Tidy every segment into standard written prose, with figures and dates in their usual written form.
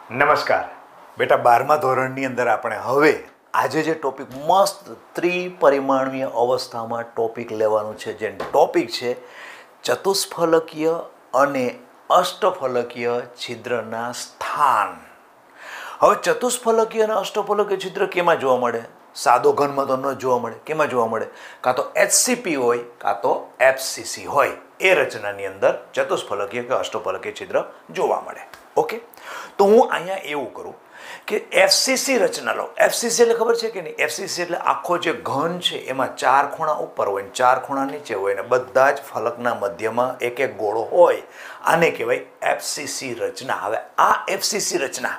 નમસ્કાર બેટા, 12મા ધોરણની અંદર આપણે હવે આજે જે ટોપિક મસ્ત ત્રિપરિમાણીય અવસ્થામાં ટોપિક લેવાનું છે, જે ટોપિક છે ચતુષ્ફલકીય અને અષ્ટફલકીય છિદ્રના સ્થાન. હવે ચતુષ્ફલકીય અને અષ્ટફલકીય છિદ્ર કેમાં જોવા મળે? સાદો ઘનમાં તો ન જોવા મળે. કેમાં જોવા મળે? કાં તો HCP હોય કાં તો FCC હોય. એ રચનાની અંદર ચતુષ્ફલકીય કે અષ્ટફલકીય છિદ્ર જોવા મળે. ઓકે, તો હું અહીંયા એવું કરું કે FCC રચના લો. FCC એટલે ખબર છે કે નહીં? FCC એટલે આખો જે ઘન છે એમાં 4 ખૂણા ઉપર હોય ને 4 ખૂણા નીચે હોય ને બધા જ ફલકના મધ્યમાં એક એક ગોળો હોય. આને કહેવાય FCC રચના. હવે આ FCC રચના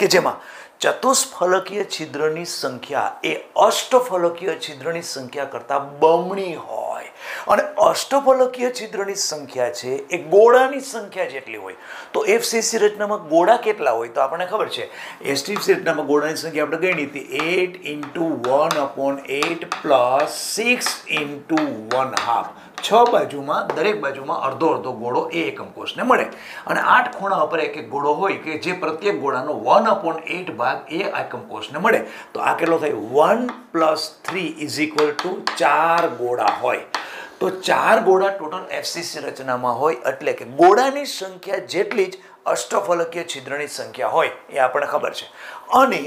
કે જેમાં ચતુષ્ફલકીય છિદ્રની સંખ્યા એ અષ્ટફલકીય છિદ્રની સંખ્યા કરતાં બમણી હોય અને અષ્ટફલકીય છિદ્રની સંખ્યા છે એ ગોળાની સંખ્યા જેટલી હોય. તો FCC રચનામાં ગોળા કેટલા હોય? તો આપણને ખબર છે FCC રચનામાં ગોળાની સંખ્યા આપણે ગણી હતી 8 × 1/8 પ્લસ 6 × 1/2. 6 બાજુમાં દરેક બાજુમાં અડધો અડધો ગોળો એ એકમ કોષને મળે અને 8 ખૂણા ઉપર એક એક ગોળો હોય કે જે પ્રત્યેક ગોળાનો 1/8 ભાગ એ એકમ કોષને મળે. તો આ કેટલો થાય? 1 + 3 = 4 ગોળા હોય. તો 4 ગોળા ટોટલ FCC રચનામાં હોય એટલે કે ગોળાની સંખ્યા જેટલી જ અષ્ટફલકીય છિદ્રની સંખ્યા હોય એ આપણને ખબર છે. અને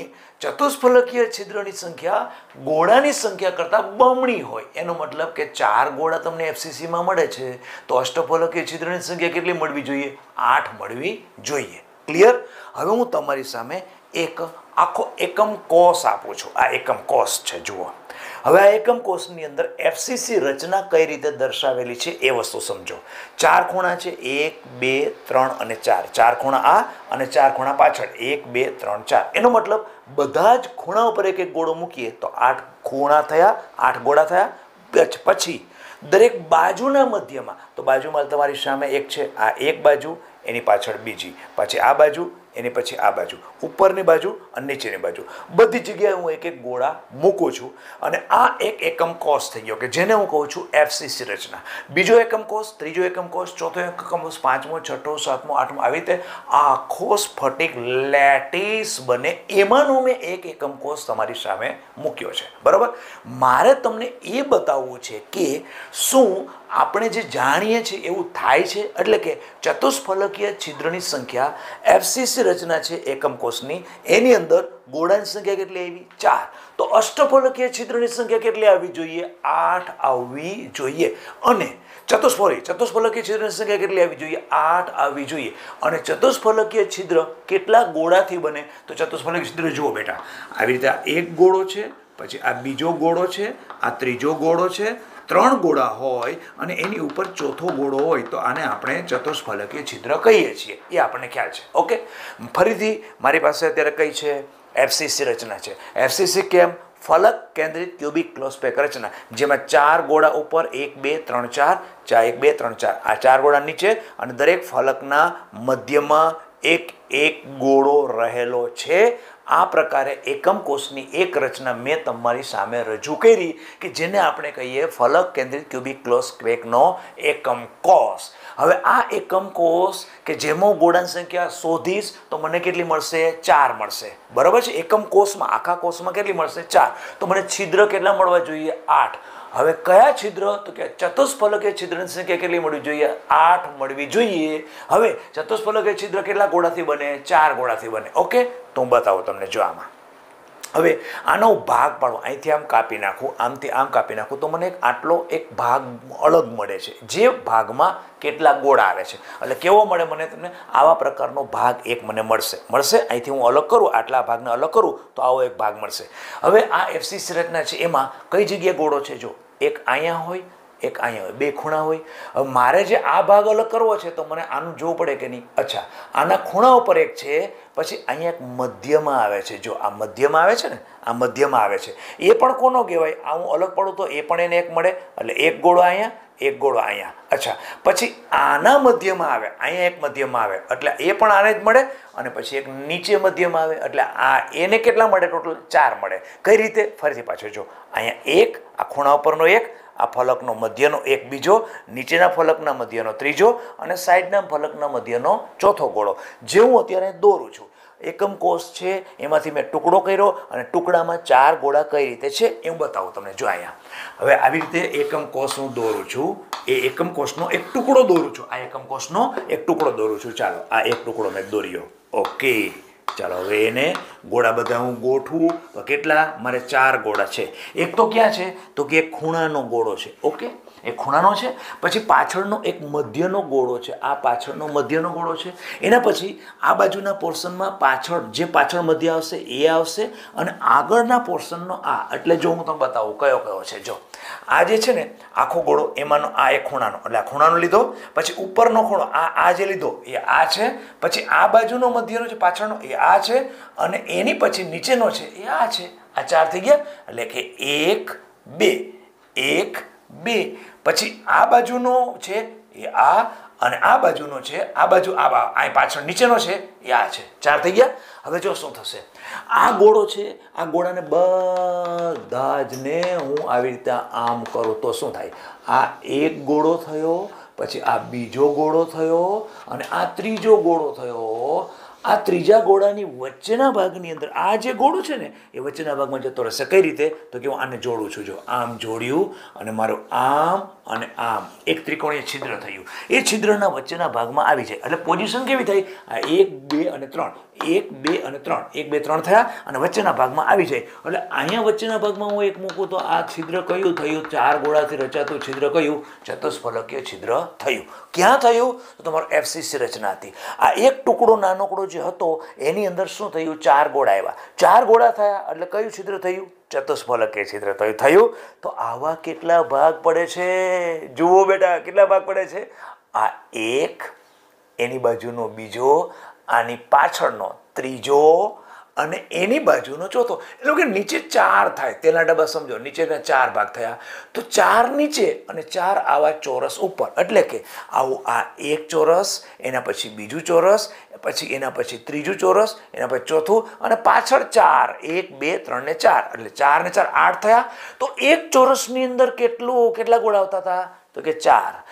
ચતુષ્ફલકીય છિદ્રની સંખ્યા ગોળાની સંખ્યા કરતાં બમણી હોય. એનો મતલબ કે 4 ગોળા તમને FCCમાં મળે છે તો અષ્ટફલકીય છિદ્રની સંખ્યા કેટલી મળવી જોઈએ? 8 મળવી જોઈએ. ક્લિયર? હવે હું તમારી સામે એક આખો એકમ કોષ આપું છું. આ એકમ કોષ છે, જુઓ. હવે આ એકમ કોષની અંદર FCC રચના કઈ રીતે દર્શાવેલી છે એ વસ્તુ સમજો. 4 ખૂણા છે, 1 2 3 અને 4. 4 ખૂણા આ અને 4 ખૂણા પાછળ, 1 2 3 4. એનો મતલબ બધા જ ખૂણા ઉપર એક એક ગોળો મૂકીએ તો 8 ખૂણા થયા, 8 ગોળા થયા. પછી દરેક બાજુના મધ્યમાં, તો બાજુમાં તમારી સામે એક છે, આ એક બાજુ, એની પાછળ બીજી, પછી આ બાજુ, એની પછી આ બાજુ, ઉપરની બાજુ અને નીચેની બાજુ, બધી જગ્યાએ હું એક એક ગોળા મૂકું છું. અને આ એક એકમ કોષ થઈ ગયો કે જેને હું કહું છું FCC રચના. બીજો એકમ કોષ, ત્રીજો એકમ કોષ, ચોથો એકમ કોષ, 5મો, 6થો, 7મો, 8મો, આવી રીતે આખો સ્ફટિક લેટિસ બને. એમાંનો મેં એક એકમ કોષ તમારી સામે મૂક્યો છે. બરાબર? મારે તમને એ બતાવવું છે કે શું આપણે જે જાણીએ છીએ એવું થાય છે? એટલે કે ચતુષ્ફલકીય છિદ્રની સંખ્યા FCC રચના છે એકમ કોષની, એની અંદર ગોળાની સંખ્યા કેટલી આવી? 4. તો અષ્ટફલકીય છિદ્રની સંખ્યા કેટલી આવવી જોઈએ? 8 આવવી જોઈએ. અને ચતુષ્ફલકીય છિદ્રની સંખ્યા કેટલી આવવી જોઈએ? 8 આવવી જોઈએ. અને ચતુષ્ફલકીય છિદ્ર કેટલા ગોળાથી બને? તો ચતુષ્ફલકીય છિદ્ર જુઓ બેટા, આવી રીતે આ એક ગોળો છે, પછી આ બીજો ગોળો છે, આ ત્રીજો ગોળો છે, 3 ગોળા હોય અને એની ઉપર ચોથો ગોળો હોય તો આને આપણે ચતુષ્ફલકીય છિદ્ર કહીએ છીએ. એ આપણને ખ્યાલ છે. ઓકે, ફરીથી મારી પાસે અત્યારે કઈ છે? FCC રચના છે. FCC કેમ? ફલક કેન્દ્રિત ક્યુબિક ક્લોઝ પેક રચના, જેમાં 4 ગોળા ઉપર 1 2 3 4, 1 2 3 4, આ 4 ગોળા નીચે અને દરેક ફલકના મધ્યમાં એક એક ગોળો રહેલો છે. આ પ્રકારે એકમ કોષની એક રચના મેં તમારી સામે રજૂ કરી કે જેને આપણે કહીએ ફલક કેન્દ્રિત ક્યુબિક ક્લોઝ પેકનો એકમ કોષ. હવે આ એકમ કોષ કે જેમાં ગોળાની સંખ્યા શોધીશ તો મને કેટલી મળશે? 4 મળશે. બરાબર છે? એકમ કોષમાં, આખા કોષમાં કેટલી મળશે? 4. તો મને છિદ્ર કેટલા મળવા જોઈએ? 8. હવે કયા છિદ્ર? તો કે ચતુષ્ફલકીય છિદ્રની સંખ્યા કેટલી મળવી જોઈએ? 8 મળવી જોઈએ. હવે ચતુષ્ફલકીય છિદ્ર કેટલા ગોળાથી બને? 4 ગોળાથી બને. ઓકે, તો હું બતાવું તમને. જો આમાં હવે આનો ભાગ પાડો, અહીંથી આમ કાપી નાખું, આમથી આમ કાપી નાખું તો મને આટલો એક ભાગ અલગ મળે છે, જે ભાગમાં કેટલા ગોળા આવે છે. એટલે કેવો મળે મને? તમને આવા પ્રકારનો ભાગ એક મને મળશે. અહીંથી હું અલગ કરું, આટલા ભાગને અલગ કરું તો આવો એક ભાગ મળશે. હવે આ FCC રચના છે એમાં કઈ જગ્યાએ ગોળો છે? જો, એક અહીંયા હોય, એક અહીંયા હોય, 2 ખૂણા હોય. હવે મારે જે આ ભાગ અલગ કરવો છે તો મને આનું જોવું પડે કે નહીં? અચ્છા, આના ખૂણા ઉપર એક છે, પછી અહીંયા એક મધ્યમાં આવે છે. જો આ મધ્યમાં આવે છે ને, આ મધ્યમાં આવે છે, એ પણ કોનો કહેવાય? આ હું અલગ પડું તો એ પણ એને એક મળે, એટલે એક ગોળો અહીંયા, એક ગોળો અહીંયા. અચ્છા, પછી આના મધ્યમાં આવે, અહીંયા એક મધ્યમાં આવે એટલે એ પણ આને જ મળે. અને પછી એક નીચે મધ્યમાં આવે એટલે આ એને કેટલા મળે? ટોટલ 4 મળે. કઈ રીતે? ફરીથી પાછળ જો, અહીંયા એક, આ ખૂણા ઉપરનો એક, આ ફલકનો મધ્યનો એક બીજો, નીચેના ફલકના મધ્યનો ત્રીજો અને સાઈડના ફલકના મધ્યનો ચોથો ગોળો, જે હું અત્યારે દોરું છું. એકમ કોષ છે એમાંથી મેં ટુકડો કર્યો અને ટુકડામાં 4 ગોળા કઈ રીતે છે એ હું બતાવું તમને. જો અહીંયા હવે આવી રીતે એકમ કોષ હું દોરું છું. એ એકમ કોષનો એક ટુકડો દોરું છું. આ એકમ કોષનો એક ટુકડો દોરું છું. ચાલો આ એક ટુકડો મેં દોર્યો. ઓકે, ચાલો હવે એને ગોળા બધા હું ગોઠવું તો કેટલા મારે 4 ગોળા છે. એક તો ક્યાં છે તો કે એક ખૂણાનો ગોળો છે. ઓકે, એ ખૂણાનો છે. પછી પાછળનો એક મધ્યનો ગોળો છે. આ પાછળનો મધ્યનો ગોળો છે. એના પછી આ બાજુના પોર્શનમાં પાછળ જે પાછળ મધ્ય આવશે એ આવશે અને આગળના પોર્શનનો આ. એટલે જો હું તમને બતાવું કયો કયો છે. જો આ જે છે ને આખો ગોળો એમાંનો આ એક ખૂણાનો, એટલે આ ખૂણાનો લીધો. પછી ઉપરનો ખૂણો આ જે લીધો એ આ છે. પછી આ બાજુનો મધ્યનો છે પાછળનો એ આ છે અને એની પછી નીચેનો છે એ આ છે. આ 4 થઈ ગયા. એટલે કે 1 2 1 2. પછી આ બાજુનો છે એ આ અને આ બાજુનો છે આ બાજુ આ પાછળ નીચેનો છે એ આ છે. 4 થઈ ગયા. હવે જો શું થશે, આ ગોળો છે આ ગોળાને બધા જ ને હું આવી રીતે આમ કરું તો શું થાય, આ એક ગોળો થયો, પછી આ બીજો ગોળો થયો અને આ ત્રીજો ગોળો થયો. આ ત્રીજા ગોળાની વચ્ચેના ભાગની અંદર આ જે ગોળો છે ને એ વચ્ચેના ભાગમાં જતો રહેશે. કઈ રીતે તો કે હું આને જોડું છું. જો આમ જોડ્યું અને મારું આમ અને આમ એક ત્રિકોણીય છિદ્ર થયું. એ છિદ્રના વચ્ચેના ભાગમાં આવી જાય. એટલે પોઝિશન કેવી થઈ, આ 1 2 અને 3 1 2 અને 3 1 2 3 થયા અને વચ્ચેના ભાગમાં આવી જાય. એટલે અહીંયા વચ્ચેના ભાગમાં હું એક મૂકું તો આ છિદ્ર કયું થયું, 4 ગોળાથી રચાતું છિદ્ર કયું, ચતુષ્ફલકીય છિદ્ર થયું. ક્યાં થયું તો તમારું FCC રચના હતી. આ એક ટુકડો નાનકડો જે હતો એની અંદર શું થયું, 4 ગોળા આવ્યા. 4 ગોળા થયા એટલે કયું છિદ્ર થયું, ચતુષ્ફલકીય છિદ્ર થયું. તો આવા કેટલા ભાગ પડે છે, જુઓ બેટા કેટલા ભાગ પડે છે. આ એક, એની બાજુનો બીજો, આની પાછળનો ત્રીજો અને એની બાજુનો ચોથો. એટલે કે નીચે 4 થાય. તેના ડબ્બા સમજો, નીચેના 4 ભાગ થયા. તો 4 નીચે અને 4 આવા ચોરસ ઉપર. એટલે કે આવું આ એક ચોરસ, એના પછી બીજું ચોરસ, પછી એના પછી ત્રીજું ચોરસ, એના પછી ચોથું અને પાછળ 4 1 2 3 ને 4. એટલે 4 ને 4 8 થયા. તો એક ચોરસની અંદર કેટલા ગોળા આવતા હતા તો કે 4.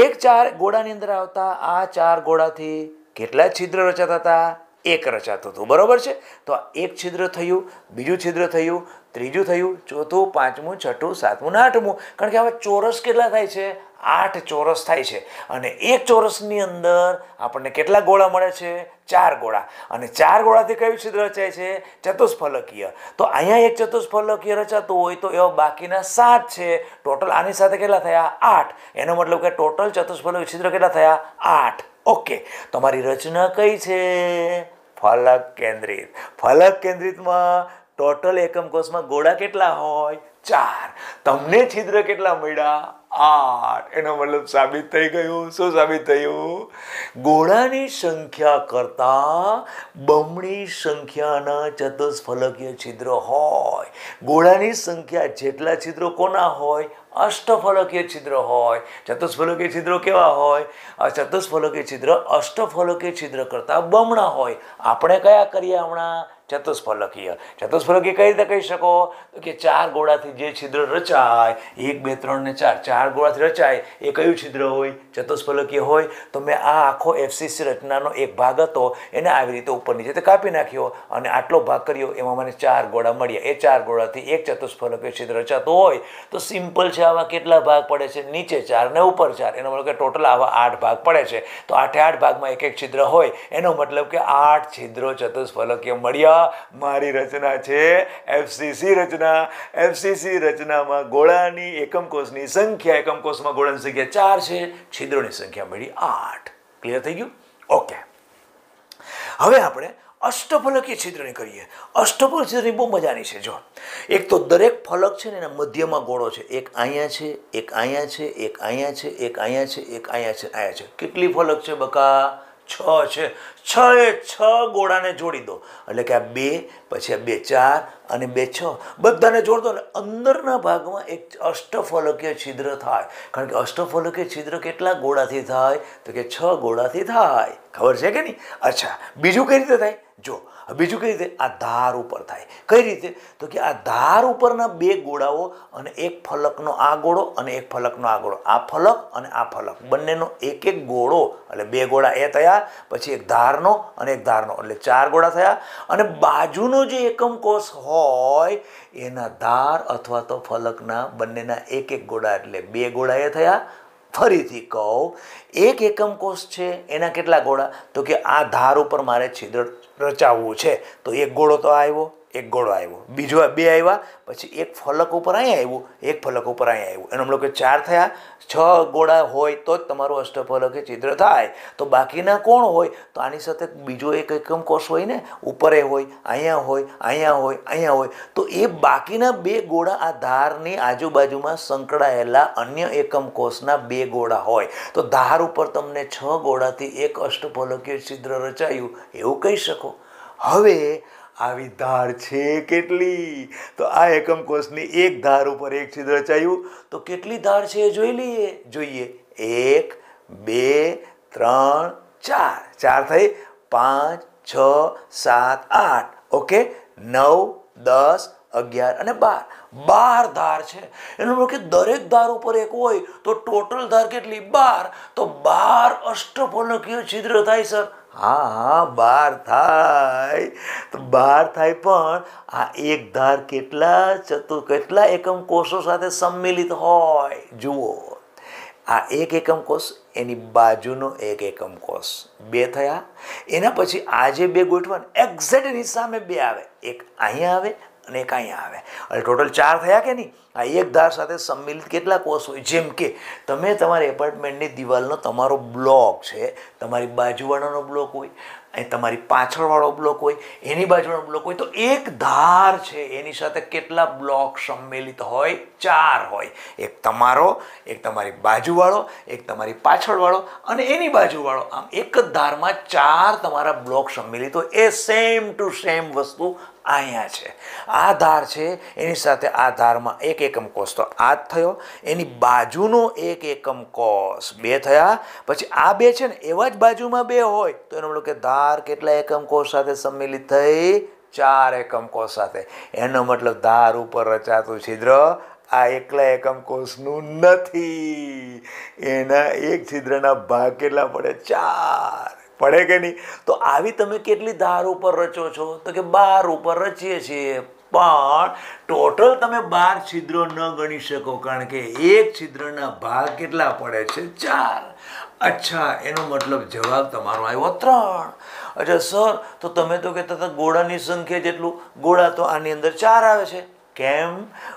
એક 4 ગોળાની અંદર આવતા આ 4 ગોળાથી કેટલા છિદ્ર રચાતા હતા, એક રચાતું હતું. બરોબર છે. તો આ એક છિદ્ર થયું, બીજું છિદ્ર થયું, ત્રીજું થયું, ચોથું, પાંચમું, છઠ્ઠું, સાતમું ને આઠમું. કારણ કે હવે ચોરસ કેટલા થાય છે, 8 ચોરસ થાય છે. અને એક ચોરસની અંદર આપણને કેટલા ગોળા મળે છે, 4 ગોળા. અને 4 ગોળાથી કયું છિદ્ર રચાય છે, ચતુષ્ફલકીય. તો અહીંયા એક ચતુષ્ફલકીય રચાતું હોય તો એવા બાકીના 7 છે. ટોટલ આની સાથે કેટલા થયા, 8. એનો મતલબ કે ટોટલ ચતુષ્ફલકીય છિદ્ર કેટલા થયા, 8. ઓકે, તમારી રચના કઈ છે, ફલક કેન્દ્રિત. ફલક કેન્દ્રિતમાં ટોટલ એકમ કોષમાં ગોળા કેટલા હોય, 4. તમને છિદ્ર કેટલા મળ્યા, 8. એનો મતલબ સાબિત થઈ ગયું. શું સાબિત થયું, ગોળાની સંખ્યા કરતા બમણી સંખ્યાના ચતુષ્ફલકીય છિદ્ર હોય. ગોળાની સંખ્યા જેટલા છિદ્રો કોના હોય, અષ્ટફલકીય છિદ્ર હોય. ચતુષ્ફલકીય છિદ્રો કેવા હોય, ચતુષ્ફલકીય છિદ્ર અષ્ટફલકીય છિદ્ર કરતા બમણા હોય. આપણે કયા કરીએ હમણાં, ચતુષ્ફલકીય. ચતુષ્ફલકીય કઈ રીતે કહી શકો તો કે 4 ગોળાથી જે છિદ્ર રચાય, 1 2 3 ને 4, 4 ગોળાથી રચાય એ કયું છિદ્ર હોય, ચતુષ્ફલકીય હોય. તો મેં આ આખો FCC રચનાનો એક ભાગ હતો એને આવી રીતે ઉપર નીચે કાપી નાખ્યો અને આટલો ભાગ કર્યો. એમાં મને 4 ગોળા મળ્યા. એ 4 ગોળાથી એક ચતુષ્ફલકીય છિદ્ર રચાતો હોય તો સિમ્પલ છે. આવા કેટલા ભાગ પડે છે, નીચે 4 ને ઉપર 4. એનો મતલબ કે ટોટલ આવા 8 ભાગ પડે છે. તો 8 ભાગમાં એક એક છિદ્ર હોય. એનો મતલબ કે 8 છિદ્રો ચતુષ્ફલકીય મળ્યા. મારી રચના છે FCC રચના. FCC રચનામાં ગોળાની એકમ કોષની સંખ્યા, એકમ કોષમાં ગોળાની સંખ્યા 4 છે, છિદ્રોની સંખ્યા મળી 8. ક્લિયર થઈ ગયું. ઓકે, હવે આપણે અષ્ટફલકીય છિદ્રની કરીએ. અષ્ટફલકીય છિદ્રની બહુ મજાની છે. જો એક તો દરેક ફલક છે ને એના મધ્યમાં ગોળો છે. એક અહીંયા છે, એક અહીંયા છે, એક અહીંયા છે, એક અહીંયા છે, એક અહીંયા છે, અહીંયા છે. કેટલી ફલક છે બકા, 6 છે. 6 એ 6 ગોળાને જોડી દો એટલે કે આ 2, પછી આ 2 4 અને 2 6 બધાને જોડ દો એટલે અંદરના ભાગમાં એક અષ્ટફલકીય છિદ્ર થાય. કારણ કે અષ્ટફલકીય છિદ્ર કેટલા ગોળાથી થાય તો કે 6 ગોળાથી થાય. ખબર છે કે નહીં? અચ્છા, બીજું કઈ રીતે થાય, જો બીજું કઈ રીતે આ ધાર ઉપર થાય. કઈ રીતે? તો કે આ ધાર ઉપરના બે ગોળાઓ અને એક ફલકનો આ ગોળો અને એક ફલકનો આ ગોળો, આ ફલક અને આ ફલક બંનેનો એક એક ગોળો એટલે બે ગોળા એ થયા, પછી એક ધારનો અને એક ધારનો એટલે 4 ગોળા થયા. અને બાજુનો જે એકમ કોષ હોય એના ધાર અથવા તો ફલકના બંનેના એક એક ગોળા એટલે 2 ગોળા એ થયા. ફરીથી કહું, એક એકમ કોષ છે એના કેટલા ગોળા? તો કે આ ધાર ઉપર મારે છિદ્ર રચાવવું છે તો એક ગોળો તો આવ્યો, એક ગોળો આવ્યો, બીજો 2 આવ્યા, પછી એક ફલક ઉપર અહીંયા આવ્યું, એક ફલક ઉપર અહીંયા આવ્યું, એનો મતલબ કે 4 થયા. 6 ગોળા હોય તો જ તમારું અષ્ટફલકે છિદ્ર થાય. તો બાકીના કોણ હોય? તો આની સાથે બીજો એક એકમ કોષ હોય ને, ઉપરે હોય, અહીંયા હોય, અહીંયા હોય, અહીંયા હોય. તો એ બાકીના 2 ગોળા આ ધારની આજુબાજુમાં સંકળાયેલા અન્ય એકમ કોષના 2 ગોળા હોય. તો ધાર ઉપર તમને 6 ગોળાથી એક અષ્ટફલકીય છિદ્ર રચાયું એવું કહી શકો. હવે આવી ધાર છે કેટલી? તો આ એકમ કોષની એક ધાર ઉપર એક છિદ્ર રચાયું. તો કેટલી ધાર છે એ જોઈએ. 1 2 3 4, 4 થઈ, 5 6 7 8, ઓકે, 9 10 11 અને 12 ધાર છે. એનો મતલબ કે દરેક ધાર ઉપર એક હોય તો ટોટલ ધાર કેટલી? 12. તો 12 અષ્ટફલકીય છિદ્ર થાય સર. હા 12 થાય. તો 12 થાય, પણ આ એક ધાર કેટલા એકમ કોષો સાથે સંમિલિત હોય? જુઓ, આ એક એકમ કોષ, એની બાજુનો એક એકમ કોષ, 2 થયા. એના પછી આ જે 2 ગોઠવાના એક્ઝેક્ટ એની સામે 2 આવે, એક અહીંયા આવે અને એક અહીંયા આવે એટલે ટોટલ 4 થયા કે નહીં? આ એક ધાર સાથે સંમિલિત કેટલા કોષ હોય? જેમ કે તમે તમારી એપાર્ટમેન્ટની દિવાલનો તમારો બ્લોક છે, તમારી બાજુવાળાનો બ્લોક હોય, અહીં તમારી પાછળવાળો બ્લોક હોય, એની બાજુવાળો બ્લોક હોય, તો એક ધાર છે એની સાથે કેટલા બ્લોક સંમિલિત હોય? 4 હોય. એક તમારો, એક તમારી બાજુવાળો, એક તમારી પાછળવાળો અને એની બાજુવાળો. આમ એક જ ધારમાં 4 તમારા બ્લોક સંમિલિત હોય. એ સેમ ટુ સેમ વસ્તુ અહીંયા છે. આ ધાર છે એની સાથે આ ધારમાં એક એકમ કોષ તો આ જ થયો, એની બાજુનો એક એકમ કોષ 2 થયા. પછી આ 2 છે ને એવા જ બાજુમાં 2 હોય તો એનો મતલબ કે ધાર કેટલા એકમ કોષ સાથે સંમિલિત થઈ? 4 એકમ કોષ સાથે. એનો મતલબ ધાર ઉપર રચાતું છિદ્ર આ એકલા એકમ કોષનું નથી. એના એક છિદ્રના ભાગ કેટલા પડે? 4 પડે કે નહીં? તો આવી તમે કેટલી ધાર ઉપર રચો છો? તો કે 12 ઉપર રચીએ છીએ. પણ ટોટલ તમે 12 છિદ્રો ન ગણી શકો, કારણ કે એક છિદ્રના ભાગ કેટલા પડે છે? 4. અચ્છા, એનો મતલબ જવાબ તમારો આવ્યો 3. અચ્છા સર, તો તમે તો કહેતા હતા ગોળાની સંખ્યા જેટલું, ગોળા તો આની અંદર 4 આવે છે. કેમ?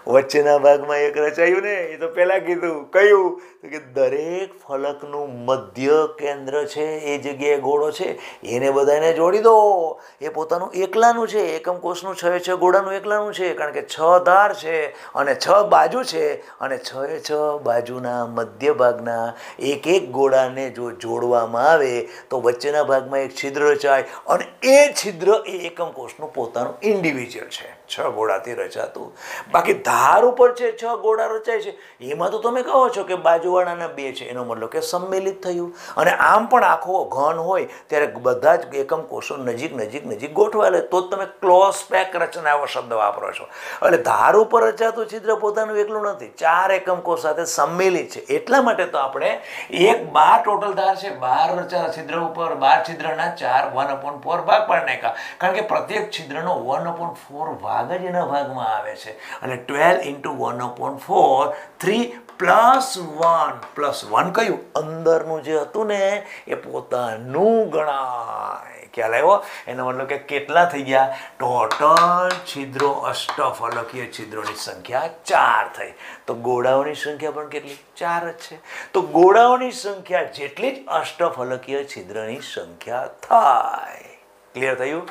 વચ્ચેના ભાગમાં એક રચાયું ને, એ તો પહેલાં કીધું. કયું? તો કે દરેક ફલકનું મધ્ય કેન્દ્ર છે એ જગ્યાએ ગોળો છે, એને બધાને જોડી દો. એ પોતાનું એકલાનું છે, એકમ કોષનું 6 ગોળાનું એકલાનું છે, કારણ કે 6 ધાર છે અને 6 બાજુ છે, અને 6 બાજુના મધ્ય ભાગના એક એક ગોળાને જો જોડવામાં આવે તો વચ્ચેના ભાગમાં એક છિદ્ર રચાય, અને એ છિદ્ર એ એકમ કોષનું પોતાનું ઇન્ડિવિજ્યુઅલ છે, 6 ગોળાથી રચાતું. બાકી ધાર ઉપર છે 6 ગોળા રચાય છે, એમાં તો તમે કહો છો કે બાજુવાળાના 2 છે, એનો મતલબ કે સંમિલિત થયું. અને આમ પણ આખો ઘન હોય ત્યારે બધા જ એકમ કોષો નજીક ગોઠવાયેલા, તો જ તમે ક્લોઝ પેક રચના એવો શબ્દ વાપરો છો. એટલે ધાર ઉપર રચાતું છિદ્ર પોતાનું એકલું નથી, 4 એકમ કોષ સાથે સંમિલિત છે. એટલા માટે તો આપણે 12 ટોટલ ધાર છે, 12 રચાતા છિદ્ર ઉપર 12 છિદ્રના 4 1/4 ભાગ પાડી નાખ્યા, કારણ કે પ્રત્યેક છિદ્રનો 1/4 ભાગ જ એના ભાગમાં આવે છે. અને 12 × 1/4 3 +1 કયું? અંદરનું જે હતું ને એ પોતાનું ગણાય. ખ્યાલ આવ્યો? એનો મતલબ કે કેટલા થઈ ગયા? ટોટલ છિદ્રો, અષ્ટફલકીય છિદ્રોની સંખ્યા 4 થઈ. તો ગોળાઓની સંખ્યા પણ કેટલી? 4 જ છે. તો ગોળાઓની સંખ્યા જેટલી જ અષ્ટફલકીય છિદ્રની સંખ્યા થાય. ક્લિયર થયું?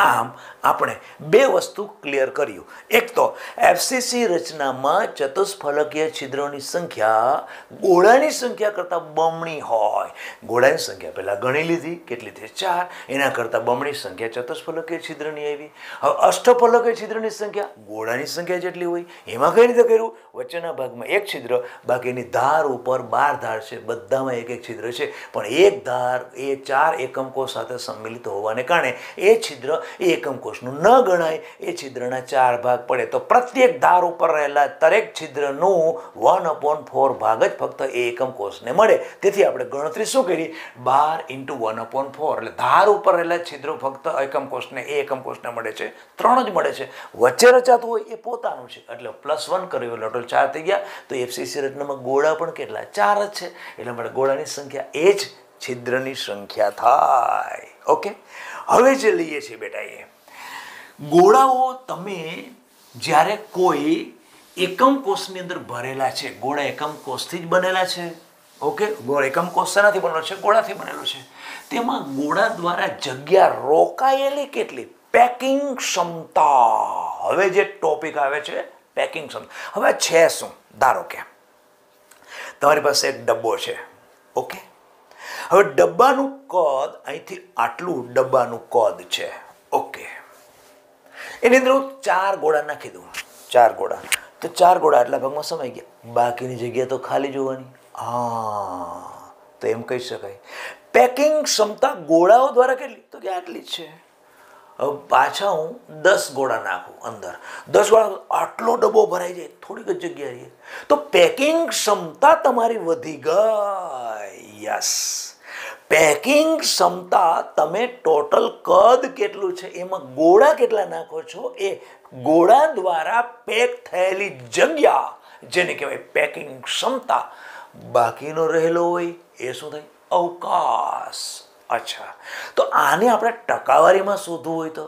આમ આપણે 2 વસ્તુ ક્લિયર કર્યું. એક તો એફસીસી રચનામાં ચતુષ્ફલકીય છિદ્રોની સંખ્યા ગોળાની સંખ્યા કરતાં બમણી હોય. ગોળાની સંખ્યા પહેલાં ગણી લીધી, કેટલી થઈ? 4. એના કરતાં બમણી સંખ્યા ચતુષ્ફલકીય છિદ્રની આવી. હવે અષ્ટફલકીય છિદ્રની સંખ્યા ગોળાની સંખ્યા જેટલી હોય. એમાં કઈ રીતે કર્યું? વચ્ચેના ભાગમાં એક છિદ્ર, બાકીની ધાર ઉપર 12 ધાર છે, બધામાં એક એક છિદ્ર છે, પણ એક ધાર એ 4 એકમ કોષ સાથે સંમિલિત હોવાને કારણે એ છિદ્ર એ એકમ કોષનું ન ગણાય. એ છિદ્રના 4 ભાગ પડે તો પ્રત્યેક ધાર ઉપર રહેલા દરેક છિદ્રનું 1/4 ભાગ જ ફક્ત એ એકમ કોષને મળે. તેથી આપણે ગણતરી શું કરી? 12 × 1/4, એટલે ધાર ઉપર રહેલા છિદ્રો ફક્ત એકમ કોષને એ એકમ કોષને મળે છે 3 જ મળે છે. વચ્ચે રચાતું હોય એ પોતાનું છે, એટલે +1 કર્યું એટલે ટોટલ 4 થઈ ગયા. તો FCC રચનામાં ગોળા પણ કેટલા? 4 જ છે, એટલે માટે ગોળાની સંખ્યા એ જ છિદ્રની સંખ્યા થાય. ઓકે, હવે જે લઈએ છીએ બેટા એ ગોળાઓ તમે જ્યારે કોઈ એકમ કોષની અંદર ભરેલા છે, ગોળા એકમ કોષથી જ બનેલા છે. ઓકે, ગોળ એકમ કોષ શેનાથી બનેલો છે? ગોળાથી બનેલો છે. તેમાં ગોળા દ્વારા જગ્યા રોકાયેલી કેટલી? પેકિંગ ક્ષમતા. હવે જે ટોપિક આવે છે પેકિંગ ક્ષમતા. હવે છે શું? ધારો કે તમારી પાસે એક ડબ્બો છે. ઓકે, હવે ડબ્બાનું કદ અહીંથી આટલું ડબ્બાનું કદ છે. ઓકે, એની અંદર હું 4 ગોળા નાખી દઉં. 4 ગોળા, તો 4 ગોળા આટલા ભાગમાં સમાઈ ગયા, બાકીની જગ્યા તો ખાલી જોવાની. હા, તો એમ કહી શકાય પેકિંગ ક્ષમતા ગોળાઓ દ્વારા કેટલી? તો કે આટલી જ છે. હવે પાછા હું 10 ગોળા નાખું અંદર, 10 ગોળા, આટલો ડબ્બો ભરાઈ જાય, થોડીક જ જગ્યા રહી, તો પેકિંગ ક્ષમતા તમારી વધી ગઈ. યસ, પેકિંગ ક્ષમતા તમે ટોટલ કદ કેટલું છે એમાં ગોળા કેટલા નાખો છો એ ગોળા દ્વારા પેક થયેલી જગ્યા, જેને કહેવાય પેકિંગ ક્ષમતા. બાકીનો રહેલો હોય એ શું થાય? અવકાશ. અચ્છા, તો આને આપણે ટકાવારીમાં શોધવું હોય તો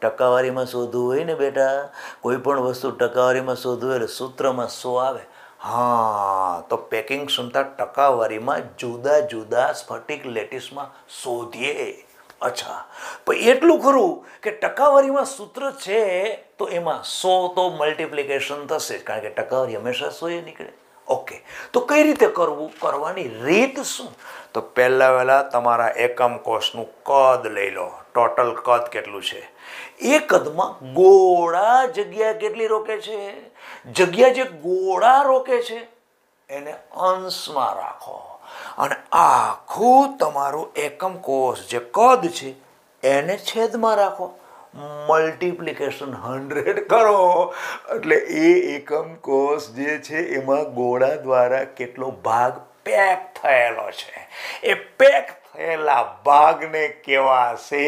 ટકાવારીમાં શોધવું હોય ને બેટા, કોઈ પણ વસ્તુ ટકાવારીમાં શોધવું હોય એટલે સૂત્રમાં 100 આવે. હા, તો પેકિંગ ક્ષમતા ટકાવારીમાં જુદા જુદા સ્ફટિક લેટિસમાં શોધીએ. અચ્છા, પણ એટલું ખરું કે ટકાવારીમાં સૂત્ર છે તો એમાં 100 તો મલ્ટિપ્લિકેશન થશે, કારણ કે ટકાવારી હંમેશા 100 નીકળે. ઓકે, તો કઈ રીતે કરવું? કરવાની રીત શું? તો પહેલા તમારા એકમ કોષનું કદ લઈ લો. ટોટલ કદ કેટલું છે? એ કદમાં ગોળા જગ્યા કેટલી રોકે છે? જગ્યા જે ગોળા રોકે છે એને અંશમાં રાખો, અને આખું તમારું એકમ કોષ જે કદ છે એને છેદમાં રાખો. મલ્ટિપ્લિકેશન 100 કરો એટલે એ એકમ કોષ જે છે એમાં ગોળા દ્વારા કેટલો ભાગ પેક થયેલો છે, એ પેક થયેલા ભાગને કહેવાશે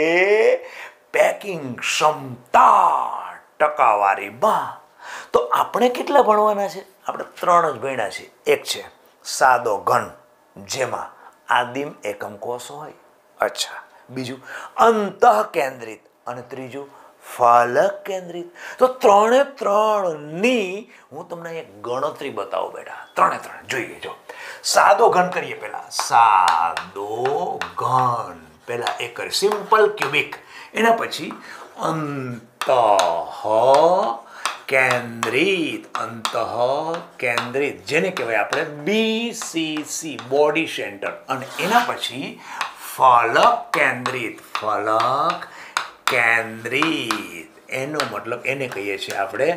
પેકિંગ ક્ષમતા ટકાવારીમાં. તો આપણે કેટલા ભણવાના છે? આપણે 3 જ ભણ્યા છે. એક છે સાદો ઘન, જેમાં આદિમ એકમ કોષ હોય. અચ્છા, બીજું અંતઃ કેન્દ્રિત, અને ત્રીજું ફલક કેન્દ્રિત. તો 3 ની હું તમને એક ગણતરી બતાવું બેટા. 3 જોઈએ. જો સાદો ઘન કરીએ, પેલા સાદો ઘન, પેલા એક કરીએ સિમ્પલ ક્યુબિક, એના પછી અંતઃ કેન્દ્રિત, જેને કહેવાય આપણે BCC, બોડી સેન્ટર, અને એના પછી ફલક કેન્દ્રિત, એનો મતલબ એને કહીએ છીએ આપણે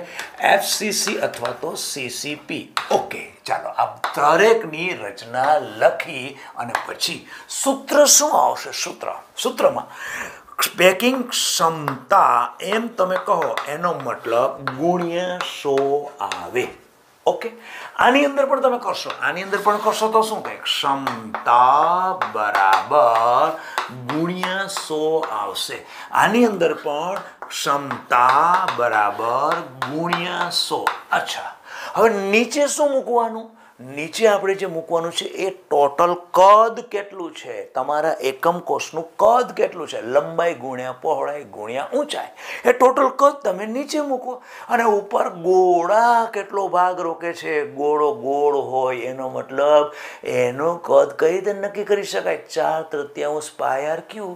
FCC અથવા તો CCP. ઓકે, ચાલો આ દરેકની રચના લખી અને પછી સૂત્ર શું આવશે? સૂત્રમાં પેકિંગ ક્ષમતા એમ તમે કહો એનો મતલબ ગુણ્યા 100 આવે. ઓકે, આની અંદર પણ તમે કરશો તો શું થાય? ક્ષમતા બરાબર ગુણ્યા 100 આવશે. આની અંદર પણ ક્ષમતા બરાબર ગુણ્યા 100. અચ્છા, હવે નીચે શું મૂકવાનું? નીચે આપણે જે મૂકવાનું છે એ ટોટલ કદ કેટલું છે, તમારા એકમ કોષનું કદ કેટલું છે, લંબાઈ ગુણ્યા પહોળાઈ ગુણ્યા ઊંચાઈ, એ ટોટલ કદ તમે નીચે મૂકો. અને ઉપર ગોળા કેટલો ભાગ રોકે છે, ગોળો ગોળ હોય એનો મતલબ એનું કદ કઈ રીતે નક્કી કરી શકાય? 4/3 πr³.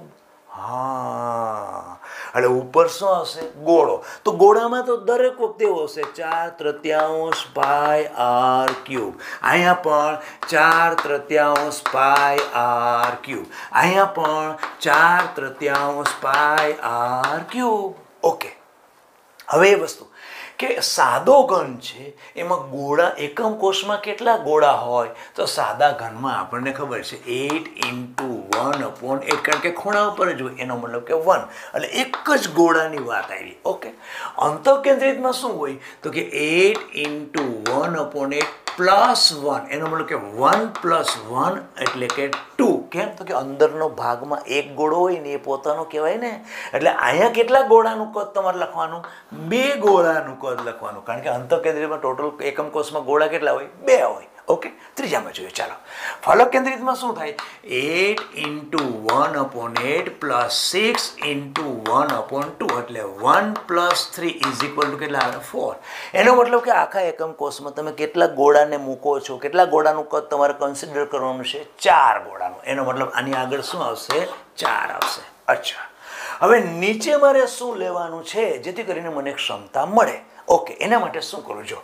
હા, એટલે ઉપર શું હશે? ગોળો. તો ગોળામાં તો દરેક વખતે એવું હશે 4/3 πr³. અહીંયા પણ 4/3 πr³. અહીંયા પણ 4/3 πr³. ઓકે, હવે એ વસ્તુ કે સાદો ઘન છે એમાં ગોળા એકમ કોષમાં કેટલા ગોળા હોય તો સાદા ઘનમાં આપણને ખબર છે 8 × 1/8 કારણ કે ખૂણા ઉપર જ હોય એનો મતલબ કે 1 એટલે એક જ ગોળાની વાત આવી ઓકે અંતઃકેન્દ્રિતમાં શું હોય તો કે 8 × 1/8 +1 એનો મતલબ કે 1 + 1 એટલે કે 2 કેમ તો કે અંદરનો ભાગમાં એક ગોળો હોય ને એ પોતાનો કહેવાય ને એટલે અહીંયા કેટલા ગોળાનું કદ તમારે લખવાનું 2 ગોળાનું કદ લખવાનું કારણ કે અંતઃકેન્દ્રિતમાં ટોટલ એકમ કોષમાં ગોળા કેટલા હોય 2 હોય ઓકે ત્રીજામાં જોઈએ ચાલો ફલક કેન્દ્રિતમાં શું થાય 8 × 1/8 +6 × 1/2 એટલે 1 + 3 = કેટલા આવે 4 એનો મતલબ કે આખા એકમ કોષમાં તમે કેટલા ગોળાને મૂકો છો કેટલા ગોળાનું કદ તમારે કન્સિડર કરવાનું છે 4 ગોળાનું એનો મતલબ આની આગળ શું આવશે 4 આવશે અચ્છા હવે નીચે મારે શું લેવાનું છે જેથી કરીને મને ક્ષમતા મળે ઓકે એના માટે શું કરું જો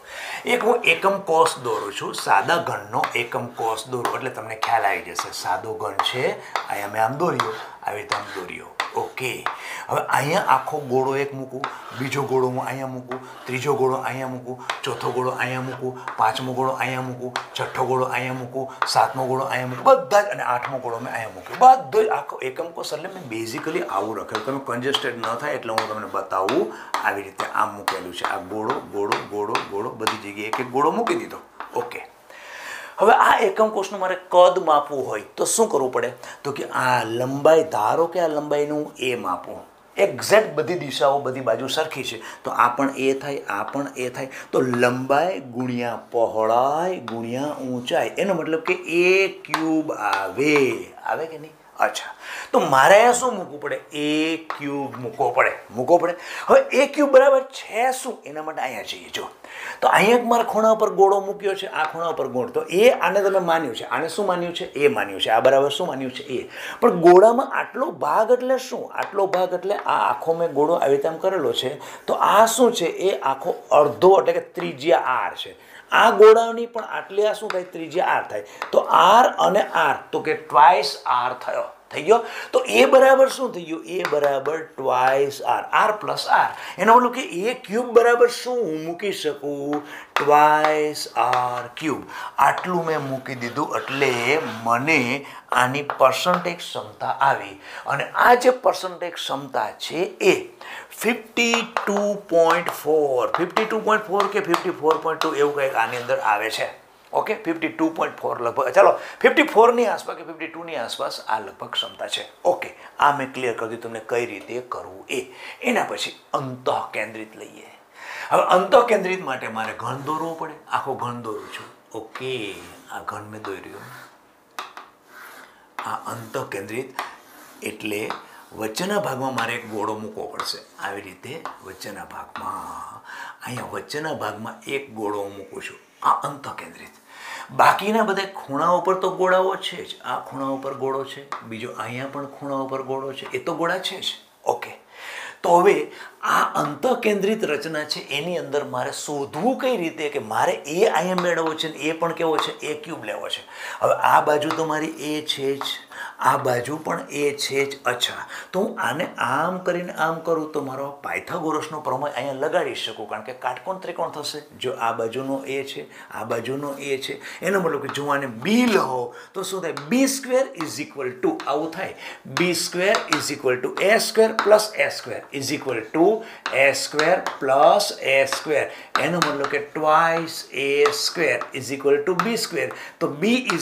એક હું એકમ કોષ દોરું છું સાદા ઘનનો એકમ કોષ દોરું એટલે તમને ખ્યાલ આવી જશે સાદો ઘન છે અહીંયા મેં આમ દોર્યો આવી રીતે આમ દોર્યો ઓકે હવે અહીંયા આખો ગોળો એક મૂકું બીજો ગોળો હું અહીંયા મૂકું ત્રીજો ગોળો અહીંયા મૂકું ચોથો ગોળો અહીંયા મૂકું પાંચમો ગોળો અહીંયા મૂકું છઠ્ઠો ગોળો અહીંયા મૂકું સાતમો ગોળો અહીંયા મૂકું બધા જ અને આઠમો ગોળો મેં અહીંયા મૂક્યો બધો જ આખો એકમ કોષ એટલે મેં બેઝિકલી આવું રખેલું તમે કન્જેસ્ટેડ ન થાય એટલે હું તમને બતાવું આવી રીતે આમ મૂકેલું છે આ ગોળો ગોળો ગોળો ગોળો બધી જગ્યાએ એક એક ગોળો મૂકી દીધો ઓકે હવે આ એકમ કોષનું મારે કદ માપવું હોય તો શું કરવું પડે તો કે આ લંબાઈ ધારો કે આ લંબાઈનું એ માપું એક્ઝેક્ટ બધી દિશાઓ બધી બાજુ સરખી છે તો આ પણ એ થાય આ પણ એ થાય તો લંબાઈ ગુણ્યા પહોળાઈ ગુણ્યા ઊંચાઈ એનો મતલબ કે a³ આવે કે નહીં અચ્છા તો મારે અહીંયા શું મૂકવું પડે a³ મૂકવો પડે હવે a³ બરાબર છે શું એના માટે અહીંયા જઈએ જો તો અહીંયા મારા ખૂણા ઉપર ગોળો મૂક્યો છે આ ખૂણા ઉપર ગોળ તો એ આને તમે માન્યું છે આને શું માન્યું છે એ માન્યું છે આ બરાબર શું માન્યું છે એ પણ ગોળામાં આટલો ભાગ એટલે શું આટલો ભાગ એટલે આ આખો મેં ગોળો આવી રીતે આમ કરેલો છે તો આ શું છે એ આખો અડધો એટલે કે ત્રિજ્યા r છે આ ગોળાની પણ આટલી આ શું થાય ત્રિજ્યા r થાય તો r અને r તો કે ટ્વાઇસ r થઈ ગયો તો એ બરાબર શું થઈ ગયું એ બરાબર ટ્વાઇસ r + r એનો મતલબ કે a³ બરાબર શું હું મૂકી શકું ટ્વાઇસ r³ આટલું મેં મૂકી દીધું એટલે મને આની પર્સન્ટેજ ક્ષમતા આવી અને આ જે પર્સન્ટેજ ક્ષમતા છે એ 52.4 કે 54.2 એવું કંઈક આની અંદર આવે છે ઓકે 52.4 લગભગ ચાલો 54ની આસપાસ કે 52ની આસપાસ આ લગભગ ક્ષમતા છે ઓકે આ મેં ક્લિયર કરી દીધું તમને કઈ રીતે કરવું એના પછી અંતઃકેન્દ્રિત લઈએ હવે અંતઃકેન્દ્રિત માટે મારે ઘન દોરવું પડે આખો ઘન દોરું છું ઓકે આ ઘન મેં દોર્યો આ અંતઃકેન્દ્રિત એટલે વચ્ચેના ભાગમાં મારે એક ગોળો મૂકવો પડશે આવી રીતે વચ્ચેના ભાગમાં અહીંયા વચ્ચેના ભાગમાં એક ગોળો મૂકું છું આ અંતઃકેન્દ્રિત બાકીના બધા ખૂણા ઉપર તો ગોળાઓ છે જ આ ખૂણા ઉપર ગોળો છે બીજો અહીંયા પણ ખૂણા ઉપર ગોળો છે એ તો ગોળા છે જ ઓકે તો હવે આ અંતઃકેન્દ્રિત રચના છે એની અંદર મારે શોધવું કઈ રીતે કે મારે એ અહીંયા મેળવવો છે ને એ પણ કેવો છે a³ લેવો છે હવે આ બાજુ તો મારી એ છે જ આ બાજુ પણ એ છે જ અચ્છા તો હું આને આમ કરીને આમ કરું તો મારો પાયથાગોરસનો પ્રમેય અહીંયા લગાડી શકું કારણ કે કાટકોણ ત્રિકોણ થશે જો આ બાજુનો એ છે આ બાજુનો એ છે એનો મતલબ કે જો આને બી લહો તો શું થાય b² આવું થાય b² = a² + a² એનો મતલબ કે ટ્વાઇસ a² = b² તો b =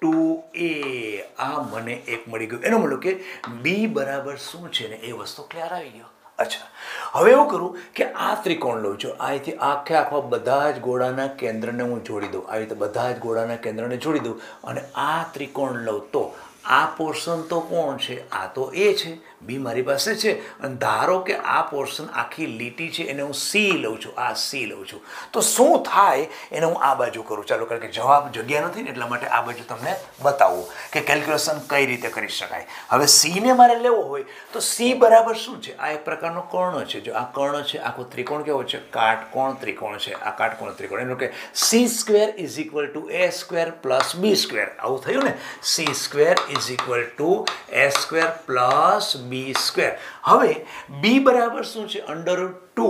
√2a આ મને એક મળી ગયું એનો મતલબ કે b બરાબર શું છે ને એ વસ્તુ ક્લિયર આવી ગયો અચ્છા હવે એવું કરું કે આ ત્રિકોણ લઉં છું અહીંથી આખા બધા જ ગોળાના કેન્દ્રને હું જોડી દઉં આવી રીતે બધા જ ગોળાના કેન્દ્રને જોડી દઉં અને આ ત્રિકોણ લઉં તો આ પોર્શન તો કોણ છે આ તો એ છે બી મારી પાસે છે અને ધારો કે આ પોર્શન આખી લીટી છે એને હું સી લઉં છું આ સી લઉં છું તો શું થાય એને હું આ બાજુ કરું ચાલો કારણ કે જવાબ જગ્યા નથી ને એટલા માટે આ બાજુ તમને બતાવું કે કેલ્ક્યુલેશન કઈ રીતે કરી શકાય હવે સીને મારે લેવો હોય તો સી બરાબર શું છે આ એક પ્રકારનો કર્ણ છે જો આ કર્ણ છે આખો ત્રિકોણ કેવો છે કાટકોણ ત્રિકોણ છે આ કાટકોણ ત્રિકોણ એનો કે c² = a² + b² આવું થયું ને c² is equal to A square plus b square. હવે બી બરાબર શું છે? √2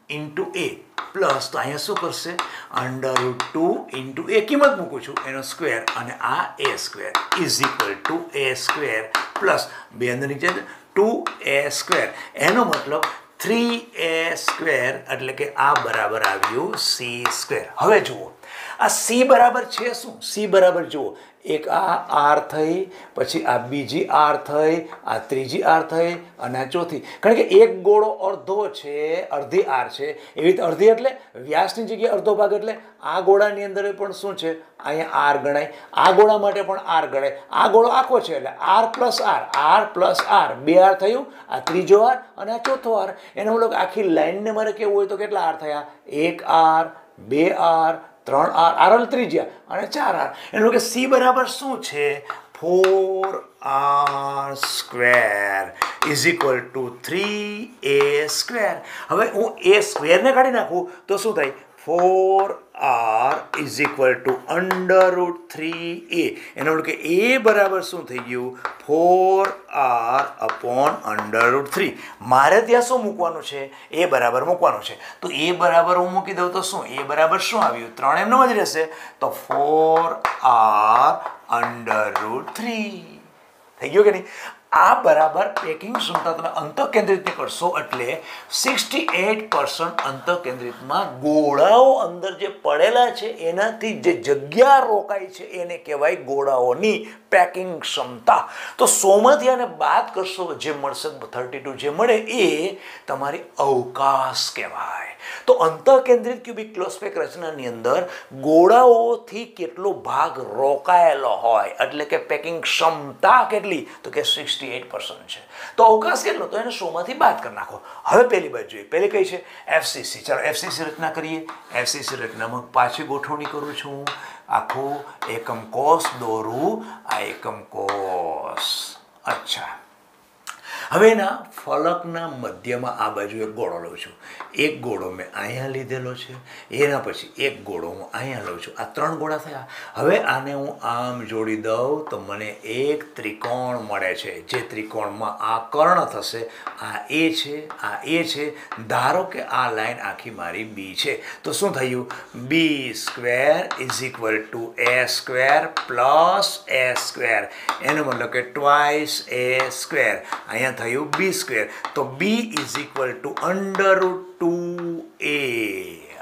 ઇન્ટુ એ પ્લસ, તો અહીંયા શું કરશે? √2 ઇન્ટુ એ કિંમત મૂકું છું એનો સ્ક્વેર, અને આ A square is equal to A square plus બે અંદર નીચે 2a સ્ક્વેર. એનો મતલબ 3a સ્ક્વેર, એટલે કે આ બરાબર આવ્યું સી સ્ક્વેર. હવે જુઓ આ સી બરાબર છે શું? સી બરાબર જુઓ, એક આ આર થઈ, પછી આ બીજી આર થઈ, આ ત્રીજી આર થઈ, અને આ ચોથી. કારણ કે એક ગોળો અડધો છે, અડધી આર છે, એવી રીતે અડધી એટલે વ્યાસની જગ્યાએ અડધો ભાગ, એટલે આ ગોળાની અંદર પણ શું છે? અહીંયા આર ગણાય, આ ગોળા માટે પણ આર ગણાય. આ ગોળો આખો છે એટલે આર પ્લસ આર, બે આર થયું, આ ત્રીજો આર અને આ ચોથો આર. એનો મતલબ આખી લાઈનને મારે કેવું હોય તો કેટલા આર થયા? એક આર, બે આર, 3 આર, આર ત્રિજ્યા, અને 4 આર. એનું કે સી બરાબર શું છે? 4r square is equal two 3a square. હવે હું એ સ્ક્વેરને કાઢી નાખું તો શું થાય? 4r is equal two √3a. એનો મતલબ કે એ બરાબર શું થઈ ગયું? 4r upon √3. મારે ત્યાં શું મૂકવાનું છે? એ બરાબર મૂકવાનું છે. તો એ બરાબર હું મૂકી દઉં તો શું? એ બરાબર શું આવ્યું? 3 એમનો જ રહેશે, તો 4r √3 થઈ ગયું કે નહીં? આ બરાબર પેકિંગ ક્ષમતા તમે અંતઃકેન્દ્રિત કરશો એટલે 68% અંતઃકેન્દ્રિતમાં ગોળાઓ અંદર જે પડેલા છે એનાથી જે જગ્યા રોકાય છે એને કહેવાય ગોળાઓની પેકિંગ ક્ષમતા. તો 100માંથી આને બાદ કરશો જે મળશે 32 જે મળે એ તમારી અવકાશ કહેવાય. તો અંતઃકેન્દ્રિત ક્યુબિક ક્લોઝ પેક રચનાની અંદર ગોળાઓથી કેટલો ભાગ રોકાયેલો હોય, એટલે કે પેકિંગ ક્ષમતા કેટલી? તો કે 68% છે. તો અવકાશ કેટલો? તો એને 100માંથી બાદ કરી નાખો. હવે પહેલી બાજુ જોઈએ, પહેલી કઈ છે? FCC. ચાલો FCC રચના કરીએ. FCC રચનામાં પાછી ગોઠવણી કરું છું, આખું એકમ કોષ દોરું, આ એકમ કોષ. અચ્છા, હવે એના ફલકના મધ્યમાં આ બાજુ એક ગોળો લઉં છું. એક ગોળો મેં અહીંયા લીધેલો છે, એના પછી એક ગોળો હું અહીંયા લઉં છું. આ 3 ગોળા થયા. હવે આને હું આમ જોડી દઉં તો મને એક ત્રિકોણ મળે છે. જે ત્રિકોણમાં આ કર્ણ થશે, આ એ છે, આ એ છે. ધારો કે આ લાઈન આખી મારી બી છે, તો શું થયું? B square is equal to A square plus A square. એનો મતલબ કે ટ્વાઇસ એ સ્ક્વેર. અહીંયા થયું બી સ્ક્વેર, તો B is equal two √2a.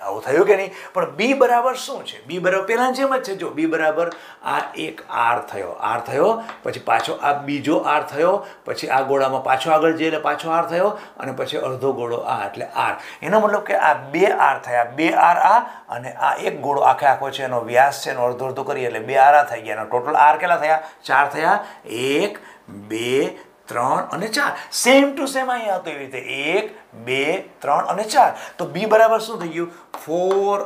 આવું થયું કે નહીં? પણ બી બરાબર શું છે? બી બરાબર પહેલાં જેમ જ છે. જો બી બરાબર આ એક આર થયો, પછી પાછો આ બીજો આર થયો, પછી આ ગોળામાં પાછો આગળ જઈએ એટલે પાછો આર થયો, અને પછી અડધો ગોળો આ એટલે આર. એનો મતલબ કે આ 2 આર થયા, 2 આર આ, અને આ એક ગોળો આખો છે, એનો વ્યાસ છે, એનો અડધો કરીએ એટલે 2 આર થઈ ગયા. એનો ટોટલ આર કેટલા થયા? 4 થયા. 1, 2, 3 અને 4. સેમ ટુ સેમ અહીંયા હતું એવી રીતે 1, 2, 3 અને 4. તો બી બરાબર શું થઈ ગયું? 4r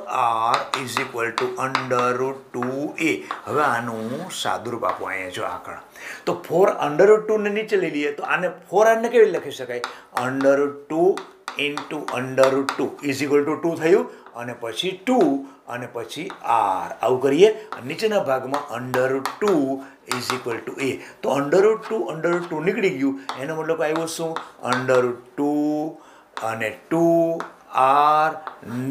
is equal two √2a. હવે આનું સાદુરૂપ આપો. અહીંયા જો આંકડા, તો 4 √2 ને નીચે લઈ લઈએ તો આને 4r ને કેવી લખી શકાય? √2 ઇન્ટુ √2 ઇઝ ઇક્વલ ટુ 2 થયું, અને પછી 2 અને પછી r. આવું કરીએ, નીચેના ભાગમાં √2 ઇઝ ઇક્વલ ટુ a. તો √2 નીકળી ગયું. એનો મતલબ આવ્યો શું? √2 અને 2r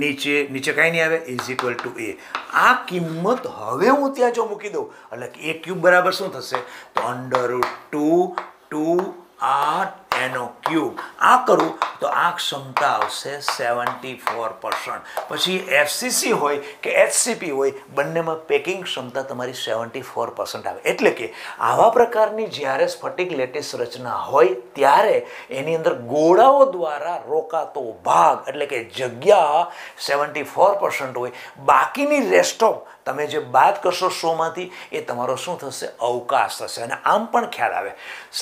નીચે કાંઈ નહીં આવે, ઇઝ ઇક્વલ ટુ a. આ કિંમત હવે હું ત્યાં જો મૂકી દઉં એટલે એ ક્યુબ બરાબર શું થશે? તો √2r એનો ક્યુબ. આ કરું તો આ ક્ષમતા આવશે 74%. પછી FCC હોય કે HCP હોય, બંનેમાં પેકિંગ ક્ષમતા તમારી 74% આવે. એટલે કે આવા પ્રકારની જ્યારે સ્ફટિક લેટિસ રચના હોય ત્યારે એની અંદર ગોળાઓ દ્વારા રોકાતો ભાગ એટલે કે જગ્યા 74% હોય. બાકીની રેસ્ટ ઓફ તમે જે બાદ કરશો 100માંથી એ તમારો શું થશે? અવકાશ થશે. અને આમ પણ ખ્યાલ આવે,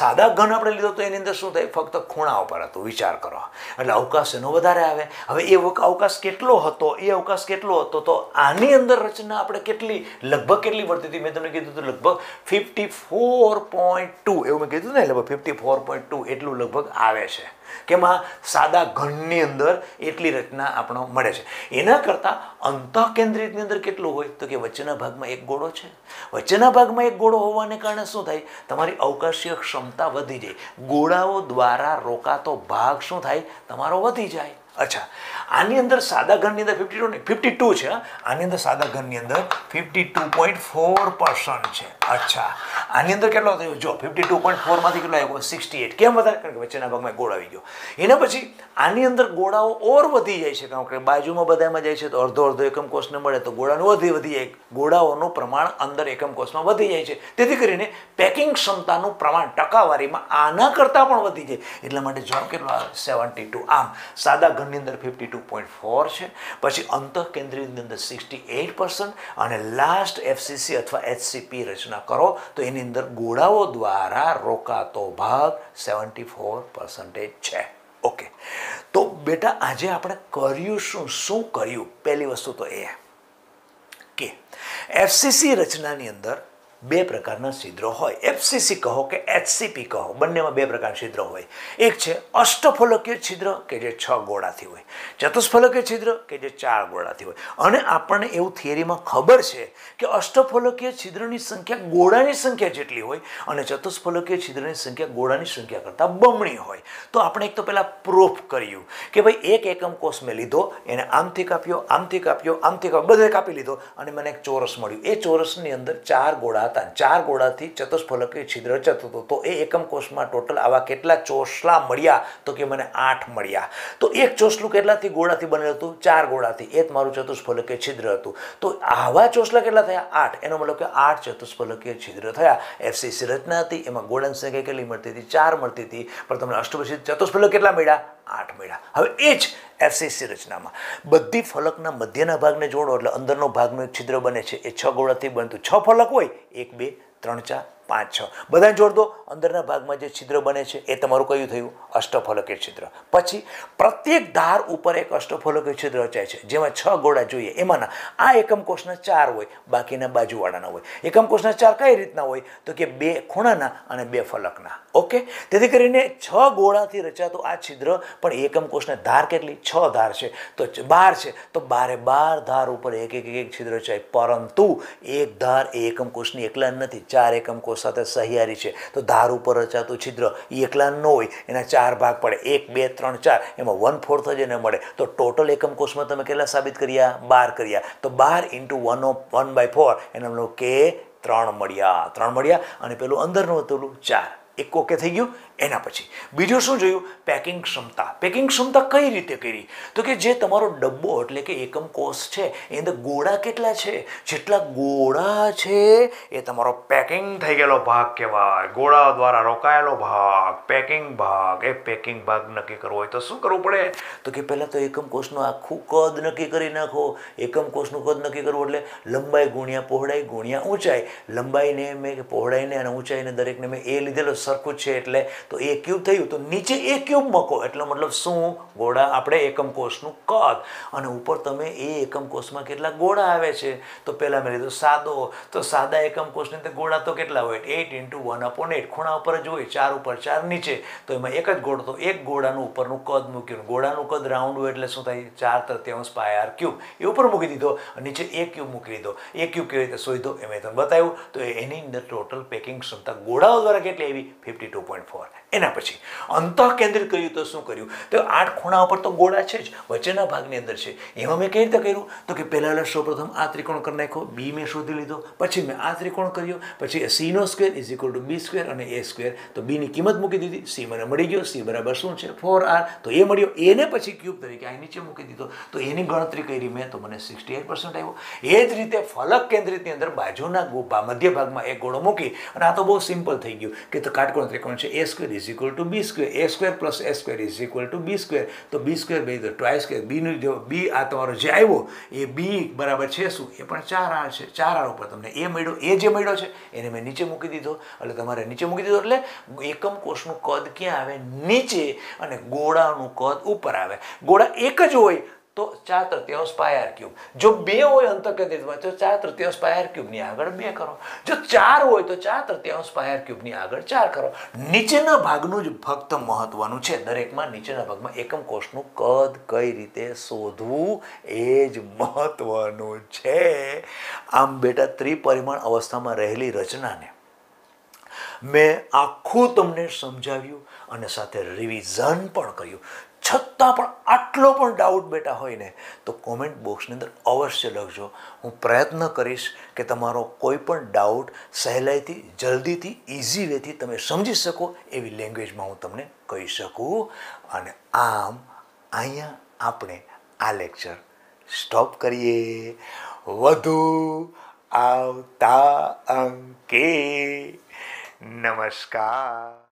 સાદા ઘન આપણે લીધો તો એની અંદર શું થાય? ફક્ત ખૂણા ઉપર હતું. વિચાર કરો, એટલે અવકાશ એનો વધારે આવે. હવે એ અવકાશ કેટલો હતો? એ અવકાશ કેટલો હતો? તો આની અંદર રચના આપણે લગભગ કેટલી વર્તી હતી? મેં તમને કીધું હતું લગભગ 54.2 એવું મેં કીધું ને, લગભગ 54.2 એટલું લગભગ આવે છે. કેમાં સાદા ઘનની અંદર એટલી રચના આપણો મળે છે. એના કરતાં અંતઃકેન્દ્રિતની અંદર કેટલું હોય તો કે વચ્ચેના ભાગમાં એક ગોળો છે. વચ્ચેના ભાગમાં એક ગોળો હોવાને કારણે શું થાય, તમારી અવકાશીય ક્ષમતા વધી જાય, ગોળાઓ દ્વારા રોકાતો ભાગ શું થાય, તમારો વધી જાય. અચ્છા, આની અંદર સાદા ઘનની અંદર 52 છે. આની અંદર સાદા ઘનની અંદર 52.4% છે. અચ્છા, આની અંદર કેટલો થયો જો 52.4 માંથી કેટલો આવ્યો 68. કેમ વધારે? કારણ કે વચ્ચેના ભાગમાં ગોળ આવી ગયો. એના પછી આની અંદર ગોળાઓ ઓર વધી જાય છે, કારણ કે બાજુમાં બધામાં જાય છે તો અડધો અડધો એકમ કોષને મળે તો ગોળાનું વધી જાય, ગોળાઓનું પ્રમાણ અંદર એકમ કોષમાં વધી જાય છે. તેથી કરીને પેકિંગ ક્ષમતાનું પ્રમાણ ટકાવારીમાં આના કરતાં પણ વધી જાય. એટલા માટે જવાબ કેટલો આવે 72. આમ સાદા ઘનની અંદર 52.4 છે, પછી અંતઃકેન્દ્રીયની અંદર 68% અને લાસ્ટ એફસીસી અથવા એચસીપી રચના કરો તો એની અંદર ગોળાઓ દ્વારા રોકાતો ભાગ 74% છે. ઓકે, તો બેટા આજે આપણે કર્યું શું કર્યું? પહેલી વસ્તુ તો એ કે એફસીસી રચનાની અંદર બે પ્રકારના છિદ્રો હોય. એફસીસી કહો કે એચસીપી કહો, બંનેમાં બે પ્રકારના છિદ્રો હોય. એક છે અષ્ટફલકીય છિદ્ર કે જે 6 ગોળાથી હોય, ચતુષ્ફલકીય છિદ્ર કે જે 4 ગોળાથી હોય. અને આપણને એવું થિયરીમાં ખબર છે કે અષ્ટફલકીય છિદ્રની સંખ્યા ગોળાની સંખ્યા જેટલી હોય અને ચતુષ્ફલકીય છિદ્રની સંખ્યા ગોળાની સંખ્યા કરતાં બમણી હોય. તો આપણે એક તો પહેલા પ્રૂફ કર્યું કે ભાઈ એક એકમ કોષ મેં લીધો, એને આમથી કાપ્યો, આમથી કાપ્યો, આમથી કાપ્યો, બધે કાપી લીધો અને મને એક ચોરસ મળ્યું. એ ચોરસની અંદર 4 ગોળા, 4 ગોળાથી ચતુષ્ફલકીય છિદ્ર રચાતું હતું. તો એ એકમ કોષમાં ટોટલ આવા કેટલા ચોસલા મળ્યા તો કે મને 8 મળ્યા. તો એક ચોસલું કેટલાથી ગોળાથી બનેલું હતું? 4 ગોળાથી. એ જ મારું ચતુષ્ફલકીય છિદ્ર હતું. તો આવા ચોસલા કેટલા થયા? 8. એનો મતલબ કે 8 ચતુષ્ફલકીય છિદ્ર થયા. એફસીસી રચના હતી, એમાં ગોળાની સંખ્યા કેટલી મળતી હતી? 4 મળતી હતી. પણ તમને અષ્ટફલક ચતુષ્ફલક કેટલા મળ્યા? 8 મળ્યા. હવે એ જ એફસીસી રચનામાં બધી ફલકના મધ્યના ભાગને જોડો એટલે અંદરનો ભાગનો એક છિદ્ર બને છે. એ 6 ગોળાથી બનતું 6 ફલક હોય, 1 2 3 4 5 6, બધાને જોડ દો. અંદરના ભાગમાં જે છિદ્ર બને છે એ તમારું કયું થયું? અષ્ટફલકીય છિદ્ર. પછી પ્રત્યેક ધાર ઉપર એક અષ્ટફલકીય છિદ્ર રચાય છે, જેમાં 6 ગોળા જોઈએ. એમાંના આ એકમ કોષના 4 હોય, બાકીના બાજુવાળાના હોય. એકમ કોષના 4 કઈ રીતના હોય તો કે 2 ખૂણાના અને 2 ફલકના. ઓકે, તેથી કરીને 6 ગોળાથી રચાતો આ છિદ્ર, પણ એકમ કોષના ધાર કેટલી? 6 ધાર છે તો 12 છે. તો 12 ધાર ઉપર એક છિદ્ર રચાય. પરંતુ એક ધાર એ એકમ કોષની એકલા નથી, 4 એકમ કોષ સાથે સહિયારી છે. તો ધાર ઉપર રચાતું છિદ્ર એ એકલા ન હોય, એના 4 ભાગ પડે, 1 2 3 4, એમાં 1/4 જ એને મળે. તો ટોટલ એકમ કોષમાં તમે કેટલા સાબિત કર્યા? 12 કર્યા. તો 12 × 1/4 એનો મતલબ કે 3 મળ્યા. 3 મળ્યા અને પેલું અંદરનું હતું 4. એક ઓકે થઈ ગયું. એના પછી બીજું શું જોયું? પેકિંગ ક્ષમતા. પેકિંગ ક્ષમતા કઈ રીતે કરી તો કે જે તમારો ડબ્બો એટલે કે એકમ કોષ છે એની અંદર ગોળા કેટલા છે, જેટલા ગોળા છે એ તમારો પેકિંગ થઈ ગયેલો ભાગ કહેવાય. ગોળા દ્વારા રોકાયેલો ભાગ, પેકિંગ ભાગ. એ પેકિંગ ભાગ નક્કી કરવો હોય તો શું કરવું પડે તો કે પહેલાં તો એકમ કોષનું આખું કદ નક્કી કરી નાખો. એકમ કોષનું કદ નક્કી કરવું એટલે લંબાઈ ગુણ્યા પહોળાઈ ગુણ્યા ઊંચાઈ. લંબાઈને મેં, પહોળાઈને અને ઊંચાઈને દરેકને મેં એ લીધેલો સરખું જ છે એટલે તો એ ક્યુબ થયું. તો નીચે એ ક્યુબ મૂકો એટલે મતલબ શું? ગોળા આપણે એકમ કોષનું કદ. અને ઉપર તમે એ એકમ કોષમાં કેટલા ગોળા આવે છે તો પહેલાં મેં લીધો સાદો. તો સાદા એકમ કોષની અંદર ગોળા તો કેટલા હોય? 8 × 1/8. ખૂણા ઉપર જ હોય, 4 ઉપર 4 નીચે. તો એમાં એક જ ગોળો, તો એક ગોળાનું ઉપરનું કદ મૂક્યું. ગોળાનું કદ રાઉન્ડ હોય એટલે શું થાય? 4/3 πr ક્યુબ. એ ઉપર મૂકી દીધો, નીચે એ ક્યુબ મૂકી દીધો. એ ક્યુબ કેવી રીતે શોધ્યો એ મેં તમને બતાવ્યું. તો એની અંદર ટોટલ પેકિંગ ક્ષમતા ગોળાઓ દ્વારા કેટલી આવી? 52.4. એના પછી અંતઃકેન્દ્રિત કર્યું તો શું કર્યું? તો 8 ખૂણા ઉપર તો ગોળા છે જ, વચ્ચેના ભાગની અંદર છે. એમાં મેં કઈ રીતે કર્યું તો કે પહેલાં સૌપ્રથમ આ ત્રિકોણ કરી નાખ્યો, બી મેં શોધી લીધો. પછી મેં આ ત્રિકોણ કર્યો, પછી c² = b² અને a². તો બીની કિંમત મૂકી દીધી, સી મને મળી ગયો. સી બરાબર શું છે? 4r. તો એ મળ્યો. એને પછી ક્યુબ તરીકે અહીં નીચે મૂકી દીધો. તો એની ગણતરી કરી મેં, તો મને 68% આવ્યો. એ જ રીતે ફલક કેન્દ્રિતની અંદર બાજુના મધ્ય ભાગમાં એક ગોળો મૂકી, અને આ તો બહુ સિમ્પલ થઈ ગયું કે તો કાટકોણ ત્રિકોણ છે. a² = b², a² + a² = b². તો b² બે તો ટ્વાઇસ કે બીનું જો બી આ તમારો જે આવ્યો એ બી બરાબર છે શું? એ પણ 4r છે. 4r ઉપર તમને એ મળ્યો. એ જે મળ્યો છે એને મેં નીચે મૂકી દીધો. એટલે તમારે નીચે મૂકી દીધો એટલે એકમ કોષનું કદ ક્યાં આવે? નીચે. અને ગોળાનું કદ ઉપર આવે. ગોળા એક જ હોય તો 4/3 પાય આર ક્યુબ. જો 2 હોય અંતઃકેન્દ્રિતમાં તો 4/3 પાય આર ક્યુબની આગળ 2 કરો. જો 4 હોય તો 4/3 પાય આર ક્યુબની આગળ 4 કરો. નીચેના ભાગનું જ ફક્ત મહત્વનું છે. દરેકમાં નીચેના ભાગમાં એકમ કોષનું કદ કઈ રીતે શોધવું એ જ મહત્વનું છે. આમ બેટા ત્રિપરિમાણ અવસ્થામાં રહેલી રચનાને મેં આખું તમને સમજાવ્યું અને સાથે રિવિઝન પણ કર્યું. છતાં પણ આટલો પણ ડાઉટ બેટા હોય ને તો કોમેન્ટ બોક્સની અંદર અવશ્ય લખજો. હું પ્રયત્ન કરીશ કે તમારો કોઈ પણ ડાઉટ સહેલાઈથી, જલ્દીથી, ઇઝી વેથી તમે સમજી શકો એવી લેંગ્વેજમાં હું તમને કહી શકું. અને આમ અહીંયા આપણે આ લેક્ચર સ્ટોપ કરીએ. વધુ આવતા અંકે. નમસ્કાર.